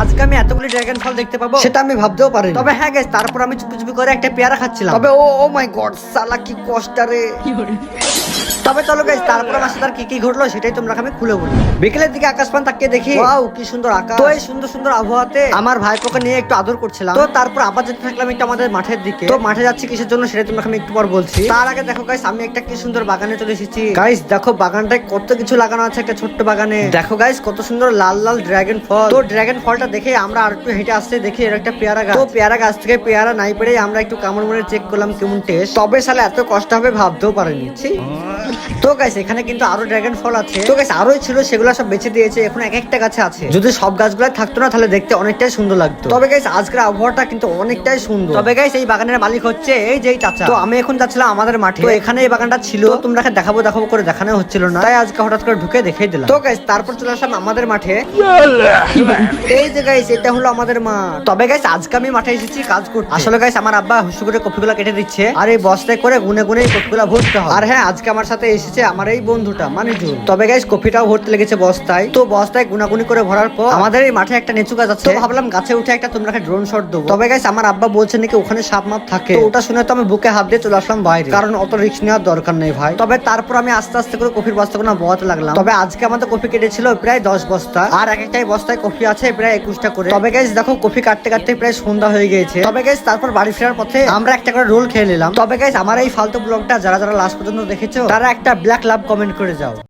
আজকে আমি এতগুলি ড্রাগন ফল দেখতে পাবো সেটা আমি ভাবতেও পারি। তবে হ্যাঁ গাইস, তারপর আমি চুপি চুপি করে একটা পেয়ারা খাচ্ছিলাম। তবে ও মাই গড, সালা কি কষ্টারে। তবে চলো গাইস, তারপর আমার সাথে আর কি কি ঘটলো সেটাই তোমরা আমি খুলে বলি। বিকেলের দিকে আকাশপান তাকিয়ে দেখি, ওয়াও কি সুন্দর আকাশ। তো এই সুন্দর সুন্দর আবহাওয়াতে আমার ভাইপোকে নিয়ে একটু আদর করছিলাম। তো তারপর আবার যেতে থাকলাম একটু আমাদের মাঠের দিকে। তো মাঠে যাচ্ছি কিসের জন্য সেটা তোমরা আমি একটু পর বলছি। তার আগে দেখো গাইস, আমি একটা কি সুন্দর বাগানে চলে এসেছি। গাইস দেখো বাগানটায় কত কিছু লাগানো আছে একটা ছোট্ট বাগানে। দেখো গাইস কত সুন্দর লাল লাল ড্রাগন ফল। তো ড্রাগন ফলটা দেখে আমরা আর একটু হেঁটে আসতে দেখি এর একটা পেয়ারা গাছ। তো পেয়ারা গাছ থেকে পেয়ারা নাই পেরে আমরা একটু কামড় মনে চেক করলাম কেমন টেস্ট। তবে সালে এত কষ্ট হবে ভাবতেও পারিনি। তো গাইস এখানে কিন্তু আরো ড্রাগন ফল আছে। তো গাইস আরোই ছিল, সেগুলো সব বেঁচে দিয়েছে। এখন এক একটা গাছে আছে। যদি সব গাছগুলো থাকতো না তাহলে দেখতে অনেকটাই সুন্দর লাগতো। তবে গাইস আজকের আবহাওয়াটা কিন্তু অনেকটাই সুন্দর। তবে গাইস এই বাগানের মালিক হচ্ছে এই যে চাচা। তো আমি এখন যাচ্ছিলাম আমাদের মাঠে। তো এখানে এই বাগানটা ছিল, তোমরা দেখাবো দেখাবো করে দেখানো হচ্ছিল না, তাই আজকে হঠাৎ করে ঢুকে দেখিয়ে দিলাম। তো গাইস তারপর চলে আসলাম আমাদের মাঠে। এই যে গাইস এটা হলো আমাদের মাঠ। তবে গাইস আজকে আমি মাঠে এসেছি কাজ করতে। আসলে গাইস আমার আব্বা হুসু করে কপিগুলো কেটে দিচ্ছে, আর এই বস্তায় করে গুনে গুনে কপিগুলো ভরতে হয়। আর হ্যাঁ, আজকে আমার সাথে এসেছে আমার এই বন্ধুটা মানিজুল। তবে গাইস কপিটাও ভরতে লেগেছে বস্তায়। তো বস্তায় গুনাগুনি করে ভরার পর আমাদের এই মাঠে একটা নেচু গাছ আছে। তো ভাবলাম গাছে উঠে একটা তোমরা ড্রোন শট দেবো। তবে গাইস আমার আব্বা বলছে নাকি ওখানে সাপ মাপ থাকে। তো ওটা শুনে তো আমি বুকে হাত দিয়ে চলে আসলাম বাইরে, কারণ অত রিস্ক নেওয়ার দরকার নেই ভাই। তবে তারপর আমি আস্তে আস্তে করে কপির বস্তাগুলো বওয়াতে লাগলাম। তবে আজকে আমাদের কপি কেটেছিল প্রায় 10 বস্তা, আর এক একটাই বস্তায় কপি আছে প্রায় 21টা করে। তবে গাইস দেখো কপি কাটতে কাটতে প্রায় সন্ধ্যা হয়ে গিয়েছে। তবে গাইস তারপর বাড়ি ফেরার পথে আমরা একটা করে রোল খেয়ে নিলাম। তবে গাইস আমার এই ফালতু ব্লগটা যারা যারা লাস্ট পর্যন্ত দেখেছো তারা একটা ব্ল্যাক লাভ কমেন্ট করে যাও।